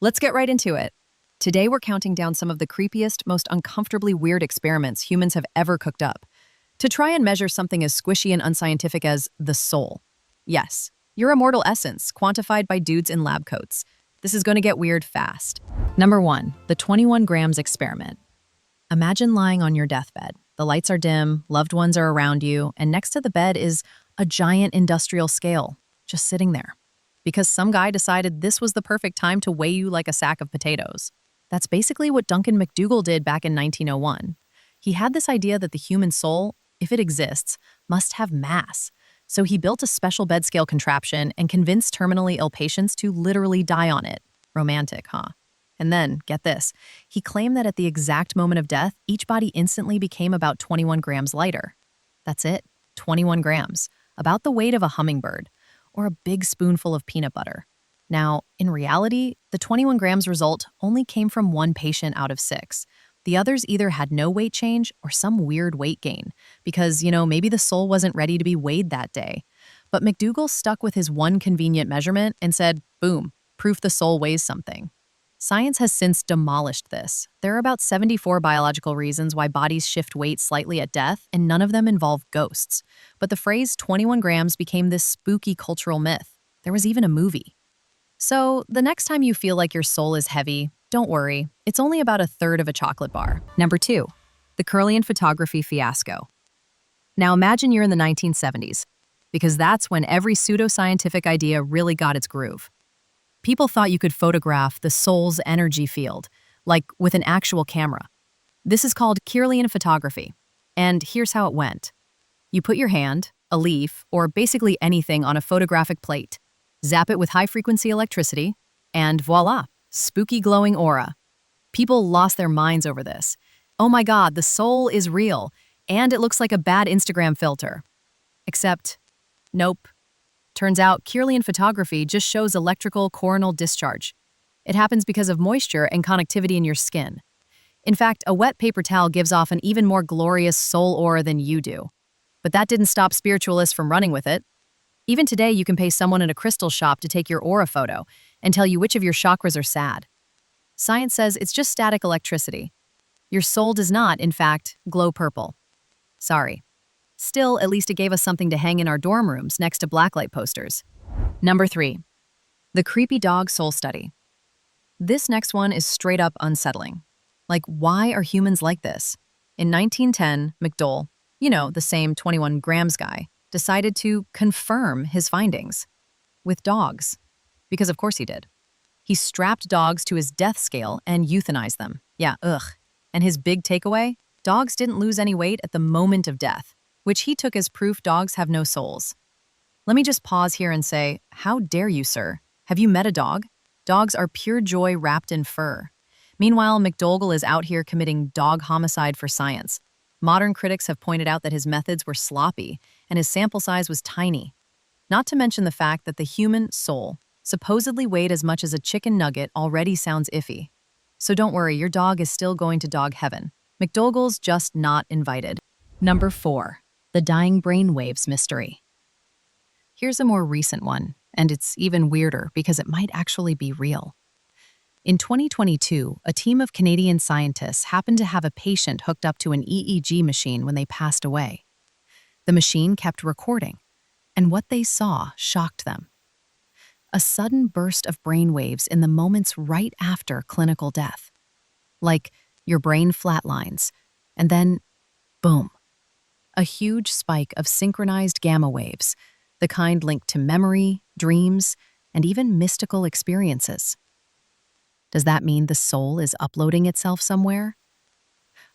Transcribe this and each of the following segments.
Let's get right into it. Today we're counting down some of the creepiest, most uncomfortably weird experiments humans have ever cooked up to try and measure something as squishy and unscientific as the soul. Yes, your immortal essence, quantified by dudes in lab coats. This is going to get weird fast. Number 1, the 21 grams experiment. Imagine lying on your deathbed. The lights are dim, loved ones are around you, and next to the bed is a giant industrial scale, just sitting there. Because some guy decided this was the perfect time to weigh you like a sack of potatoes. That's basically what Duncan McDougall did back in 1901. He had this idea that the human soul, if it exists, must have mass. So he built a special bed scale contraption and convinced terminally ill patients to literally die on it. Romantic, huh? And then, get this, he claimed that at the exact moment of death, each body instantly became about 21 grams lighter. That's it, 21 grams, about the weight of a hummingbird, or a big spoonful of peanut butter. Now, in reality, the 21 grams result only came from one patient out of 6. The others either had no weight change or some weird weight gain, because, maybe the soul wasn't ready to be weighed that day. But McDougall stuck with his one convenient measurement and said, boom, proof the soul weighs something. Science has since demolished this. There are about 74 biological reasons why bodies shift weight slightly at death, and none of them involve ghosts. But the phrase 21 grams became this spooky cultural myth. There was even a movie. So, the next time you feel like your soul is heavy, don't worry. It's only about a third of a chocolate bar. Number 2, the Kirlian photography fiasco. Now imagine you're in the 1970s, because that's when every pseudoscientific idea really got its groove. People thought you could photograph the soul's energy field, like with an actual camera. This is called Kirlian photography. And here's how it went. You put your hand, a leaf, or basically anything on a photographic plate, zap it with high-frequency electricity, and voila, spooky glowing aura. People lost their minds over this. Oh my God, the soul is real, and it looks like a bad Instagram filter. Except, nope. Turns out, Kirlian photography just shows electrical coronal discharge. It happens because of moisture and connectivity in your skin. In fact, a wet paper towel gives off an even more glorious soul aura than you do. But that didn't stop spiritualists from running with it. Even today, you can pay someone in a crystal shop to take your aura photo and tell you which of your chakras are sad. Science says it's just static electricity. Your soul does not, in fact, glow purple. Sorry. Still, at least it gave us something to hang in our dorm rooms next to blacklight posters. Number 3, the creepy dog soul study. This next one is straight up unsettling. Like, why are humans like this? In 1910, McDougall, the same 21 grams guy, decided to confirm his findings with dogs. Because of course he did. He strapped dogs to his death scale and euthanized them. Yeah, ugh. And his big takeaway? Dogs didn't lose any weight at the moment of death, which he took as proof dogs have no souls. Let me just pause here and say, how dare you, sir? Have you met a dog? Dogs are pure joy wrapped in fur. Meanwhile, McDougall is out here committing dog homicide for science. Modern critics have pointed out that his methods were sloppy and his sample size was tiny. Not to mention the fact that the human soul, supposedly weighed as much as a chicken nugget, already sounds iffy. So don't worry, your dog is still going to dog heaven. McDougall's just not invited. Number 4, the dying brainwaves mystery. Here's a more recent one, and it's even weirder because it might actually be real. In 2022, a team of Canadian scientists happened to have a patient hooked up to an EEG machine when they passed away. The machine kept recording, and what they saw shocked them. A sudden burst of brainwaves in the moments right after clinical death. Like your brain flatlines, and then, boom. A huge spike of synchronized gamma waves, the kind linked to memory, dreams, and even mystical experiences. Does that mean the soul is uploading itself somewhere?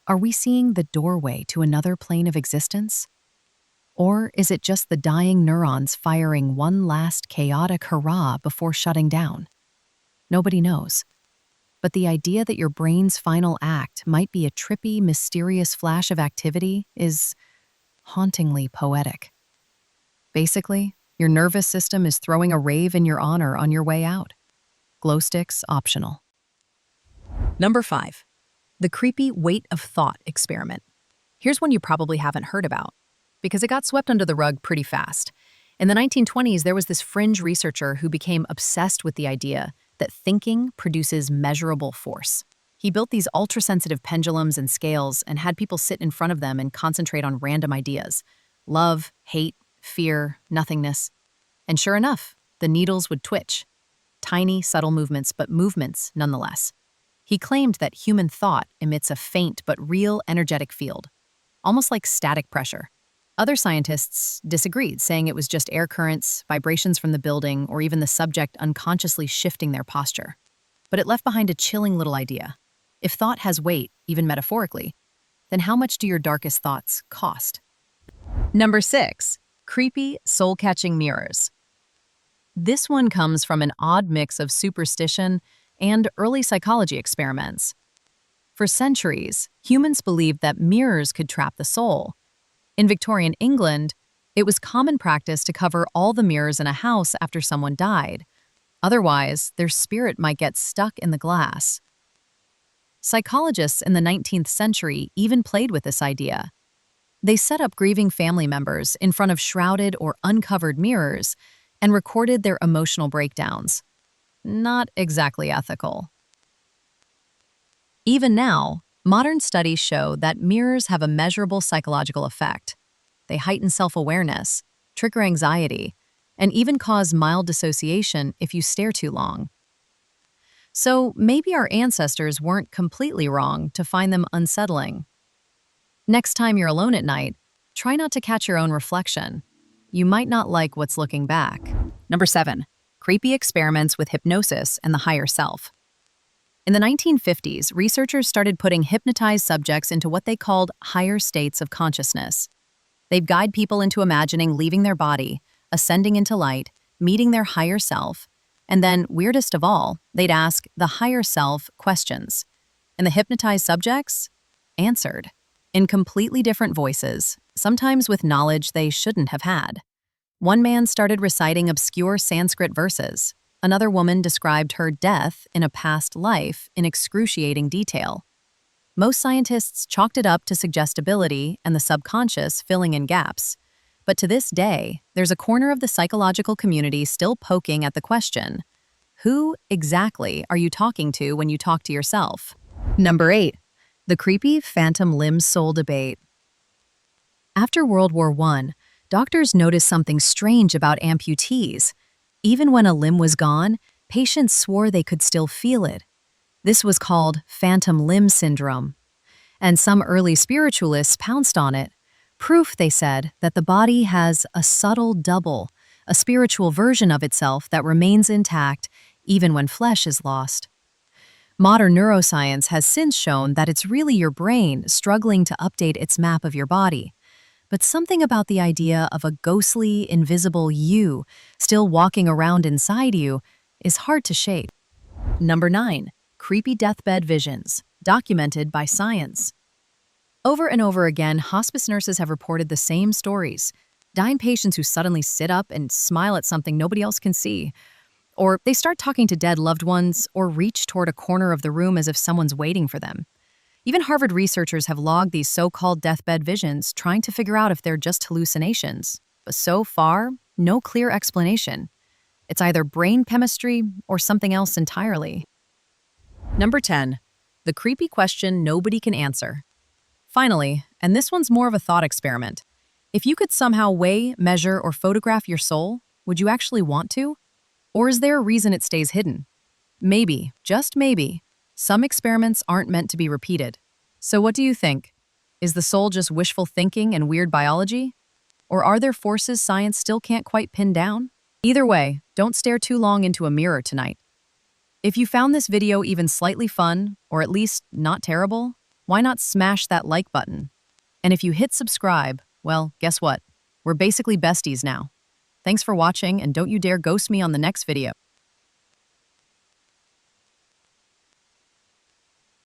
Are we seeing the doorway to another plane of existence? Or is it just the dying neurons firing one last chaotic hurrah before shutting down? Nobody knows. But the idea that your brain's final act might be a trippy, mysterious flash of activity is hauntingly poetic. Basically, your nervous system is throwing a rave in your honor on your way out. Glow sticks optional. Number 5, the creepy weight of thought experiment. Here's one you probably haven't heard about, because it got swept under the rug pretty fast. In the 1920s, there was this fringe researcher who became obsessed with the idea that thinking produces measurable force. He built these ultra-sensitive pendulums and scales and had people sit in front of them and concentrate on random ideas: love, hate, fear, nothingness. And sure enough, the needles would twitch. Tiny, subtle movements, but movements nonetheless. He claimed that human thought emits a faint but real energetic field, almost like static pressure. Other scientists disagreed, saying it was just air currents, vibrations from the building, or even the subject unconsciously shifting their posture. But it left behind a chilling little idea. If thought has weight, even metaphorically, then how much do your darkest thoughts cost? Number 6. Creepy, soul-catching mirrors. This one comes from an odd mix of superstition and early psychology experiments. For centuries, humans believed that mirrors could trap the soul. In Victorian England, it was common practice to cover all the mirrors in a house after someone died. Otherwise, their spirit might get stuck in the glass. Psychologists in the 19th century even played with this idea. They set up grieving family members in front of shrouded or uncovered mirrors and recorded their emotional breakdowns. Not exactly ethical. Even now, modern studies show that mirrors have a measurable psychological effect. They heighten self-awareness, trigger anxiety, and even cause mild dissociation if you stare too long. So maybe our ancestors weren't completely wrong to find them unsettling. Next time you're alone at night, try not to catch your own reflection. You might not like what's looking back. Number 7. Creepy experiments with hypnosis and the higher self. In the 1950s, researchers started putting hypnotized subjects into what they called higher states of consciousness. They'd guide people into imagining leaving their body, ascending into light, meeting their higher self, and then, weirdest of all, they'd ask the higher self questions. And the hypnotized subjects answered in completely different voices, sometimes with knowledge they shouldn't have had. One man started reciting obscure Sanskrit verses. Another woman described her death in a past life in excruciating detail. Most scientists chalked it up to suggestibility and the subconscious filling in gaps. But to this day, there's a corner of the psychological community still poking at the question: who exactly are you talking to when you talk to yourself? Number 8. The creepy phantom limb soul debate. After World War I, doctors noticed something strange about amputees. Even when a limb was gone, patients swore they could still feel it. This was called phantom limb syndrome. And some early spiritualists pounced on it. Proof, they said, that the body has a subtle double, a spiritual version of itself that remains intact even when flesh is lost. Modern neuroscience has since shown that it's really your brain struggling to update its map of your body. But something about the idea of a ghostly, invisible you still walking around inside you is hard to shake. Number 9. Creepy deathbed visions, documented by science. Over and over again, hospice nurses have reported the same stories. Dying patients who suddenly sit up and smile at something nobody else can see. Or they start talking to dead loved ones or reach toward a corner of the room as if someone's waiting for them. Even Harvard researchers have logged these so-called deathbed visions, trying to figure out if they're just hallucinations. But so far, no clear explanation. It's either brain chemistry or something else entirely. Number 10. The creepy question nobody can answer. Finally, and this one's more of a thought experiment. If you could somehow weigh, measure, or photograph your soul, would you actually want to? Or is there a reason it stays hidden? Maybe, just maybe, some experiments aren't meant to be repeated. So what do you think? Is the soul just wishful thinking and weird biology? Or are there forces science still can't quite pin down? Either way, don't stare too long into a mirror tonight. If you found this video even slightly fun, or at least not terrible, why not smash that like button? And if you hit subscribe, well, guess what? We're basically besties now. Thanks for watching, and don't you dare ghost me on the next video.